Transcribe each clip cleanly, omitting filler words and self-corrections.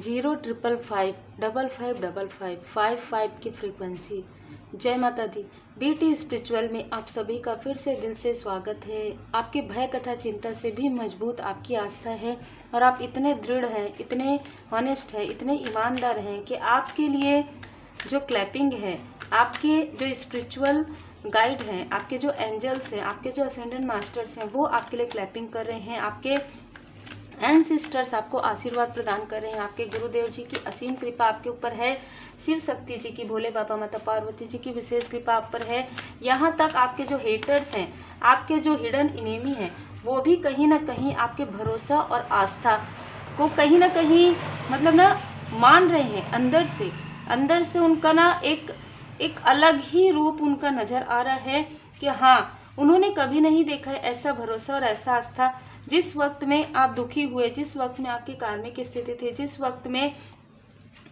0555555 की फ्रीक्वेंसी। जय माता दी। बीटी स्पिरिचुअल में आप सभी का फिर से दिल से स्वागत है। आपके भय तथा चिंता से भी मजबूत आपकी आस्था है और आप इतने दृढ़ हैं, इतने ऑनेस्ट हैं, इतने ईमानदार हैं कि आपके लिए जो क्लैपिंग है, आपके जो स्पिरिचुअल गाइड हैं, आपके जो एंजल्स हैं, आपके जो असेंडेंट मास्टर्स हैं, वो आपके लिए क्लैपिंग कर रहे हैं। आपके एंसेस्टर्स आपको आशीर्वाद प्रदान कर रहे हैं। आपके गुरुदेव जी की असीम कृपा आपके ऊपर है। शिव शक्ति जी की, भोले बाबा माता पार्वती जी की विशेष कृपा आप पर है। यहाँ तक आपके जो हेटर्स हैं, आपके जो हिडन इनेमी हैं, वो भी कहीं ना कहीं आपके भरोसा और आस्था को कहीं ना कहीं मतलब ना मान रहे हैं। अंदर से उनका ना एक अलग ही रूप उनका नज़र आ रहा है कि हाँ, उन्होंने कभी नहीं देखा है ऐसा भरोसा और ऐसा आस्था। जिस वक्त में आप दुखी हुए, जिस वक्त में आपकी कार्मिक स्थिति थी, जिस वक्त में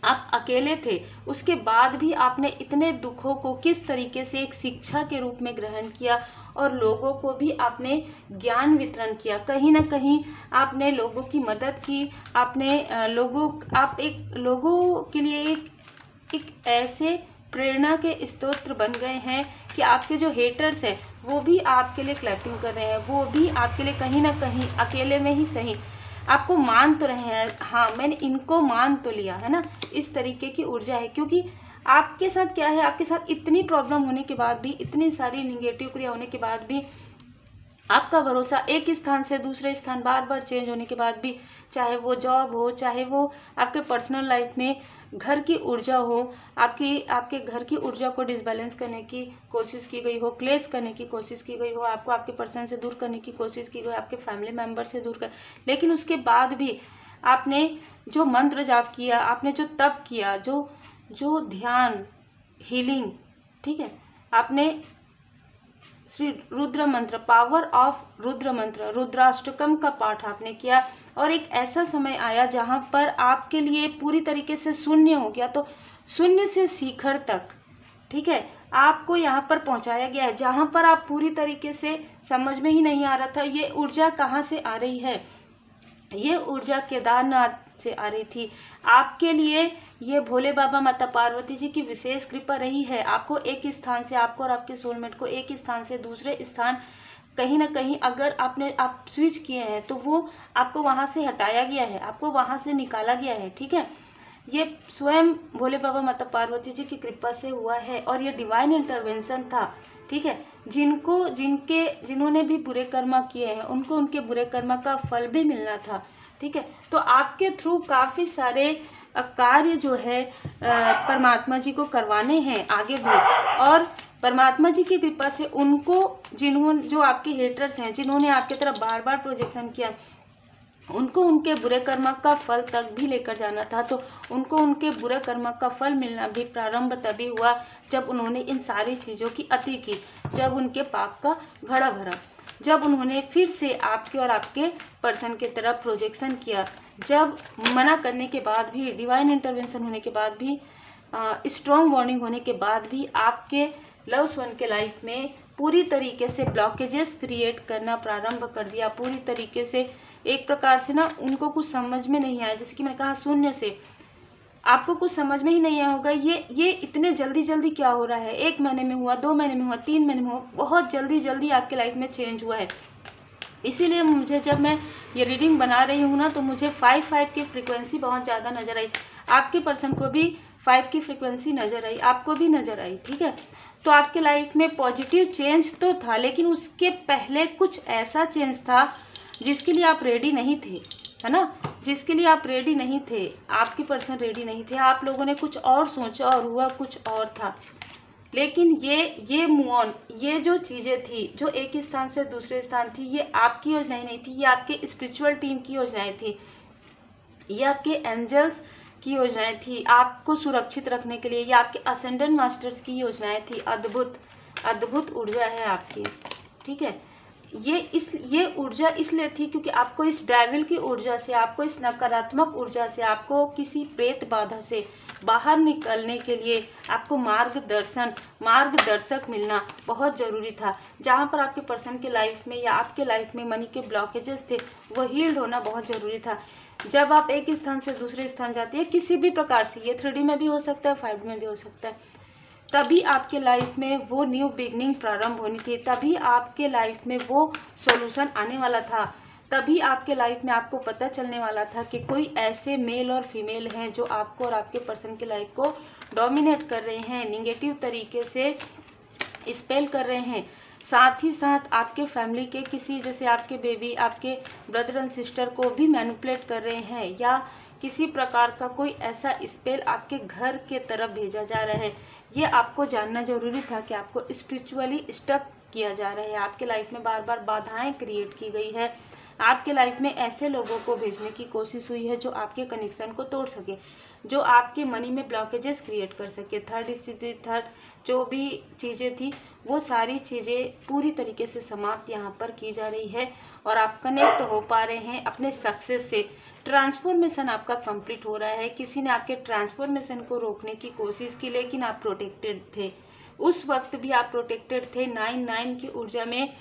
आप अकेले थे, उसके बाद भी आपने इतने दुखों को किस तरीके से एक शिक्षा के रूप में ग्रहण किया और लोगों को भी आपने ज्ञान वितरण किया। कहीं ना कहीं आपने लोगों की मदद की। आपने लोगों के लिए एक ऐसे प्रेरणा के स्तोत्र बन गए हैं कि आपके जो हेटर्स हैं वो भी आपके लिए क्लैपिंग कर रहे हैं। वो भी आपके लिए कहीं ना कहीं अकेले में ही सही आपको मान तो रहे हैं, हाँ मैंने इनको मान तो लिया है ना, इस तरीके की ऊर्जा है। क्योंकि आपके साथ क्या है, आपके साथ इतनी प्रॉब्लम होने के बाद भी, इतनी सारी निगेटिव क्रिया होने के बाद भी, आपका भरोसा एक स्थान से दूसरे स्थान बार बार चेंज होने के बाद भी, चाहे वो जॉब हो, चाहे वो आपके पर्सनल लाइफ में घर की ऊर्जा हो, आपके घर की ऊर्जा को डिसबैलेंस करने की कोशिश की गई हो, क्लेश करने की कोशिश की गई हो, आपको आपके पर्सन से दूर करने की कोशिश की गई, आपके फैमिली मेम्बर से दूर कर, लेकिन उसके बाद भी आपने जो मंत्र जाप किया, आपने जो तप किया, जो ध्यान, हीलिंग, ठीक है, आपने श्री रुद्र मंत्र, पावर ऑफ रुद्र मंत्र, रुद्राष्टकम का पाठ आपने किया और एक ऐसा समय आया जहां पर आपके लिए पूरी तरीके से शून्य हो गया। तो शून्य से शिखर तक, ठीक है, आपको यहाँ पर पहुंचाया गया है जहां पर आप पूरी तरीके से समझ में ही नहीं आ रहा था ये ऊर्जा कहाँ से आ रही है। ये ऊर्जा केदारनाथ से आ रही थी। आपके लिए ये भोले बाबा माता पार्वती जी की विशेष कृपा रही है। आपको एक स्थान से, आपको और आपके सोलमेट को एक स्थान से दूसरे स्थान कहीं ना कहीं अगर आप स्विच किए हैं तो वो आपको वहाँ से हटाया गया है, आपको वहाँ से निकाला गया है, ठीक है। ये स्वयं भोले बाबा माता पार्वती जी की कृपा से हुआ है और ये डिवाइन इंटरवेंशन था, ठीक है। जिन्होंने भी बुरे कर्म किए हैं उनको उनके बुरे कर्म का फल भी मिलना था, ठीक है। तो आपके थ्रू काफ़ी सारे कार्य जो है परमात्मा जी को करवाने हैं आगे भी, और परमात्मा जी की कृपा से उनको जो आपके हेटर्स हैं, जिन्होंने आपकी तरफ बार बार प्रोजेक्शन किया, उनको उनके बुरे कर्म का फल तक भी लेकर जाना था। तो उनको उनके बुरे कर्म का फल मिलना भी प्रारंभ तभी हुआ जब उन्होंने इन सारी चीज़ों की अति की, जब उनके पाप का घड़ा भरा, जब उन्होंने फिर से आपके और आपके पर्सन की तरफ प्रोजेक्शन किया, जब मना करने के बाद भी, डिवाइन इंटरवेंशन होने के बाद भी, स्ट्रॉन्ग वार्निंग होने के बाद भी आपके लव्स वन के लाइफ में पूरी तरीके से ब्लॉकेजेस क्रिएट करना प्रारंभ कर दिया। पूरी तरीके से एक प्रकार से ना उनको कुछ समझ में नहीं आया, जैसे कि मैंने कहा शून्य से आपको कुछ समझ में ही नहीं आया होगा ये इतने जल्दी क्या हो रहा है। 1 महीने में हुआ, 2 महीने में हुआ, 3 महीने में हुआ, बहुत जल्दी आपके लाइफ में चेंज हुआ है। इसीलिए मुझे जब मैं ये रीडिंग बना रही हूँ ना तो मुझे 5 की फ्रीक्वेंसी बहुत ज़्यादा नज़र आई। आपके पर्सन को भी 5 की फ्रीक्वेंसी नज़र आई, आपको भी नज़र आई, ठीक है। तो आपके लाइफ में पॉजिटिव चेंज तो था, लेकिन उसके पहले कुछ ऐसा चेंज था जिसके लिए आप रेडी नहीं थे, है ना, जिसके लिए आप रेडी नहीं थे, आपके पर्सन रेडी नहीं थे। आप लोगों ने कुछ और सोचा और हुआ कुछ और था। लेकिन ये मूव ऑन, ये जो चीज़ें थी, जो एक स्थान से दूसरे स्थान थी, ये आपकी योजनाएं नहीं थी, ये आपके स्पिरिचुअल टीम की योजनाएं थी, ये आपके एंजल्स की योजनाएं थी आपको सुरक्षित रखने के लिए, ये आपके असेंडेंट मास्टर्स की योजनाएं थी। अद्भुत ऊर्जा है आपकी, ठीक है। ये ऊर्जा इसलिए थी क्योंकि आपको इस डेविल की ऊर्जा से, आपको इस नकारात्मक ऊर्जा से, आपको किसी प्रेत बाधा से बाहर निकलने के लिए आपको मार्गदर्शक मिलना बहुत ज़रूरी था। जहाँ पर आपके पर्सन के लाइफ में या आपके लाइफ में मनी के ब्लॉकेजेस थे वो हील्ड होना बहुत ज़रूरी था। जब आप एक स्थान से दूसरे स्थान जाते हैं किसी भी प्रकार से, ये 3D में भी हो सकता है, 5D में भी हो सकता है, तभी आपके लाइफ में वो न्यू बिगनिंग प्रारंभ होनी थी, तभी आपके लाइफ में वो सॉल्यूशन आने वाला था, तभी आपके लाइफ में आपको पता चलने वाला था कि कोई ऐसे मेल और फीमेल हैं जो आपको और आपके पर्सन की लाइफ को डोमिनेट कर रहे हैं, निगेटिव तरीके से स्पेल कर रहे हैं। साथ ही साथ आपके फैमिली के किसी, जैसे आपके बेबी, आपके ब्रदर एंड सिस्टर को भी मैनिपुलेट कर रहे हैं, या किसी प्रकार का कोई ऐसा स्पेल आपके घर के तरफ भेजा जा रहा है। ये आपको जानना जरूरी था कि आपको स्पिरिचुअली स्टक किया जा रहा है, आपके लाइफ में बार बार बाधाएं क्रिएट की गई है, आपके लाइफ में ऐसे लोगों को भेजने की कोशिश हुई है जो आपके कनेक्शन को तोड़ सके, जो आपके मनी में ब्लॉकेजेस क्रिएट कर सके। थर्ड स्थिति, थर्ड जो भी चीज़ें थी वो सारी चीज़ें पूरी तरीके से समाप्त यहाँ पर की जा रही है और आप कनेक्ट हो पा रहे हैं अपने सक्सेस से। ट्रांसफॉर्मेशन आपका कंप्लीट हो रहा है। किसी ने आपके ट्रांसफॉर्मेशन को रोकने की कोशिश की लेकिन आप प्रोटेक्टेड थे, उस वक्त भी आप प्रोटेक्टेड थे। 9 की ऊर्जा में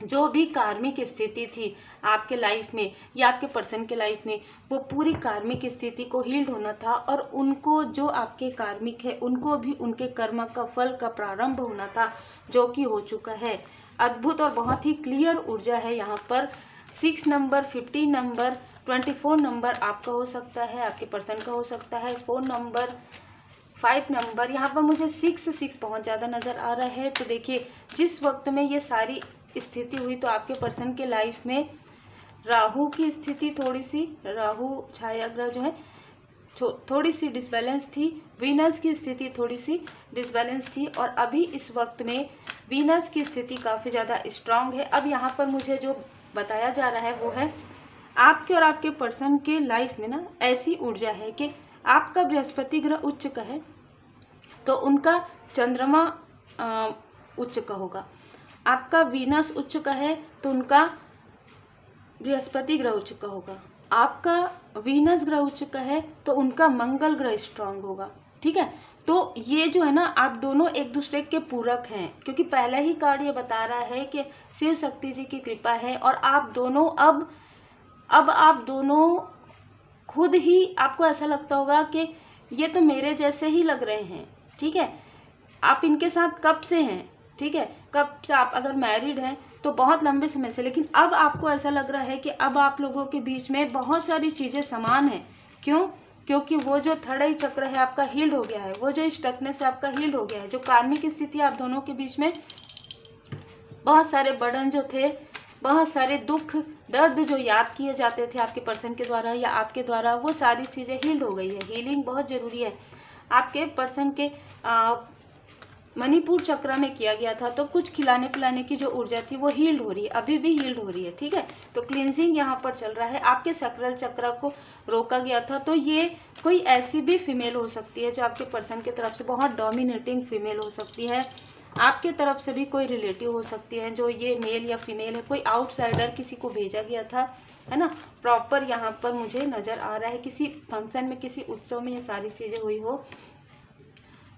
जो भी कार्मिक स्थिति थी आपके लाइफ में या आपके पर्सन के लाइफ में, वो पूरी कार्मिक स्थिति को हील्ड होना था और उनको, जो आपके कार्मिक है, उनको भी उनके कर्म का फल का प्रारंभ होना था, जो कि हो चुका है। अद्भुत और बहुत ही क्लियर ऊर्जा है यहाँ पर। 6 नंबर, 15 नंबर, 24 नंबर आपका हो सकता है, आपके पर्सन का हो सकता है, 4 नंबर, 5 नंबर, यहाँ पर मुझे 6 बहुत ज़्यादा नज़र आ रहा है। तो देखिए, जिस वक्त में ये सारी स्थिति हुई तो आपके पर्सन के लाइफ में राहु की स्थिति थोड़ी सी, राहु छाया ग्रह जो है थोड़ी सी डिसबैलेंस थी, वीनस की स्थिति थोड़ी सी डिसबैलेंस थी और अभी इस वक्त में वीनस की स्थिति काफ़ी ज़्यादा स्ट्रांग है। अब यहाँ पर मुझे जो बताया जा रहा है वो है आपके और आपके पर्सन के लाइफ में ना ऐसी ऊर्जा है कि आपका बृहस्पति ग्रह उच्च का है तो उनका चंद्रमा उच्च का होगा, आपका वीनस उच्च का है तो उनका बृहस्पति ग्रह उच्च का होगा, आपका वीनस ग्रह उच्च का है तो उनका मंगल ग्रह स्ट्रांग होगा। ठीक है, तो ये जो है ना, आप दोनों एक दूसरे के पूरक हैं, क्योंकि पहला ही कार्ड ये बता रहा है कि शिव शक्ति जी की कृपा है और आप दोनों अब आप दोनों खुद ही, आपको ऐसा लगता होगा कि ये तो मेरे जैसे ही लग रहे हैं। ठीक है, आप इनके साथ कब से हैं, ठीक है, कब से, आप अगर मैरिड हैं तो बहुत लंबे समय से, लेकिन अब आपको ऐसा लग रहा है कि अब आप लोगों के बीच में बहुत सारी चीज़ें समान हैं। क्यों? क्योंकि वो जो थर्ड आई चक्र है आपका हील्ड हो गया है, वो जो स्टकनेस है आपका हील्ड हो गया है, जो कार्मिक स्थिति आप दोनों के बीच में बहुत सारे बर्डन जो थे, बहुत सारे दुख दर्द जो याद किए जाते थे आपके पर्सन के द्वारा या आपके द्वारा, वो सारी चीज़ें हील्ड हो गई है। हीलिंग बहुत ज़रूरी है। आपके पर्सन के मणिपुर चक्र में किया गया था तो कुछ खिलाने पिलाने की जो ऊर्जा थी वो हील्ड हो रही है, अभी भी हील्ड हो रही है। ठीक है, तो क्लींजिंग यहाँ पर चल रहा है। आपके सैक्रल चक्र को रोका गया था, तो ये कोई ऐसी भी फीमेल हो सकती है जो आपके पर्सन की तरफ से बहुत डोमिनेटिंग फीमेल हो सकती है, आपके तरफ से भी कोई रिलेटिव हो सकती है जो ये मेल या फीमेल है, कोई आउटसाइडर किसी को भेजा गया था, है ना, प्रॉपर यहाँ पर मुझे नज़र आ रहा है। किसी फंक्शन में, किसी उत्सव में ये सारी चीज़ें हुई हो।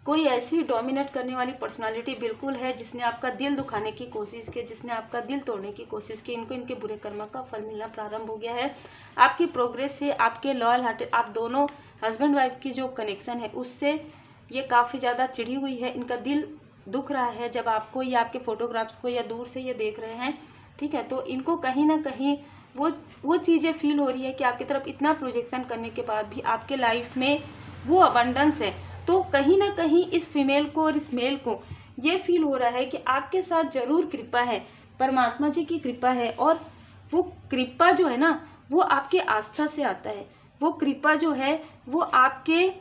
कोई ऐसी डोमिनेट करने वाली पर्सनालिटी बिल्कुल है जिसने आपका दिल दुखाने की कोशिश की, जिसने आपका दिल तोड़ने की कोशिश की। इनको इनके बुरे कर्म का फल मिलना प्रारंभ हो गया है। आपकी प्रोग्रेस से, आपके लॉयल हार्टेड, आप दोनों हस्बैंड वाइफ की जो कनेक्शन है उससे ये काफ़ी ज़्यादा चिढ़ी हुई है, इनका दिल दुख रहा है जब आपको या आपके फोटोग्राफ्स को या दूर से ये देख रहे हैं। ठीक है, तो इनको कहीं ना कहीं वो चीज़ें फील हो रही है कि आपकी तरफ इतना प्रोजेक्शन करने के बाद भी आपके लाइफ में वो अबंडेंस है। तो कहीं ना कहीं इस फीमेल को और इस मेल को ये फील हो रहा है कि आपके साथ ज़रूर कृपा है, परमात्मा जी की कृपा है, और वो कृपा जो है ना वो आपके आस्था से आता है। वो कृपा जो है वो आपके,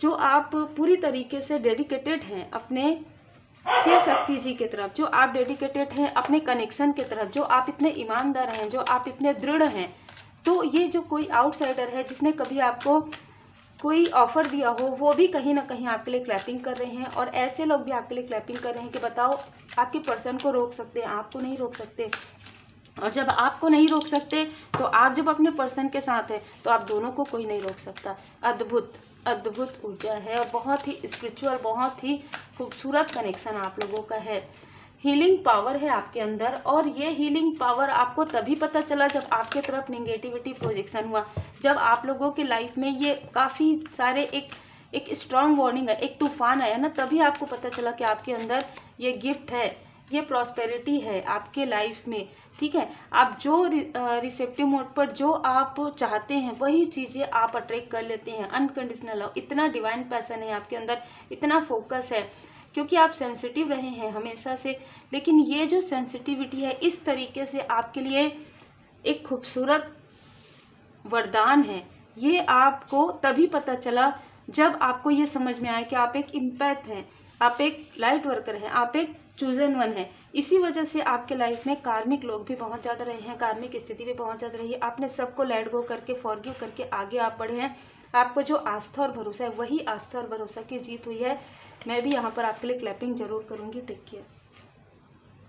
जो आप पूरी तरीके से डेडिकेटेड हैं अपने शिव शक्ति जी की तरफ, जो आप डेडिकेटेड हैं अपने कनेक्शन की तरफ, जो आप इतने ईमानदार हैं, जो आप इतने दृढ़ हैं, तो ये जो कोई आउटसाइडर है जिसने कभी आपको कोई ऑफर दिया हो, वो भी कहीं ना कहीं आपके लिए क्लैपिंग कर रहे हैं। और ऐसे लोग भी आपके लिए क्लैपिंग कर रहे हैं कि बताओ, आपके पर्सन को रोक सकते हैं, आपको नहीं रोक सकते। और जब आपको नहीं रोक सकते तो आप जब अपने पर्सन के साथ हैं तो आप दोनों को कोई नहीं रोक सकता। अद्भुत अद्भुत ऊर्जा है और बहुत ही स्पिरिचुअल, बहुत ही खूबसूरत कनेक्शन आप लोगों का है। हीलिंग पावर है आपके अंदर, और ये हीलिंग पावर आपको तभी पता चला जब आपके तरफ नेगेटिविटी प्रोजेक्शन हुआ, जब आप लोगों की लाइफ में ये काफ़ी सारे एक स्ट्रॉन्ग वार्निंग है, एक तूफान आया ना, तभी आपको पता चला कि आपके अंदर ये गिफ्ट है, ये प्रॉस्पेरिटी है आपके लाइफ में। ठीक है, आप जो रिसेप्टिव मोड पर जो आप चाहते हैं वही चीज़ें आप अट्रैक्ट कर लेते हैं। अनकंडीशनल लव, इतना डिवाइन पैशन है आपके अंदर, इतना फोकस है, क्योंकि आप सेंसिटिव रहे हैं हमेशा से। लेकिन ये जो सेंसिटिविटी है इस तरीके से आपके लिए एक खूबसूरत वरदान है। ये आपको तभी पता चला जब आपको ये समझ में आया कि आप एक इम्पैथ हैं, आप एक लाइट वर्कर हैं, आप एक चूजन वन है। इसी वजह से आपके लाइफ में कार्मिक लोग भी पहुंच जाते रहे हैं, कार्मिक स्थिति भी पहुंच जाती रही है। आपने सबको लेट गो करके, फॉरगिव करके आगे आप बढ़े हैं। आपको जो आस्था और भरोसा है, वही आस्था और भरोसा की जीत हुई है। मैं भी यहाँ पर आपके लिए क्लैपिंग जरूर करूँगी। Take care.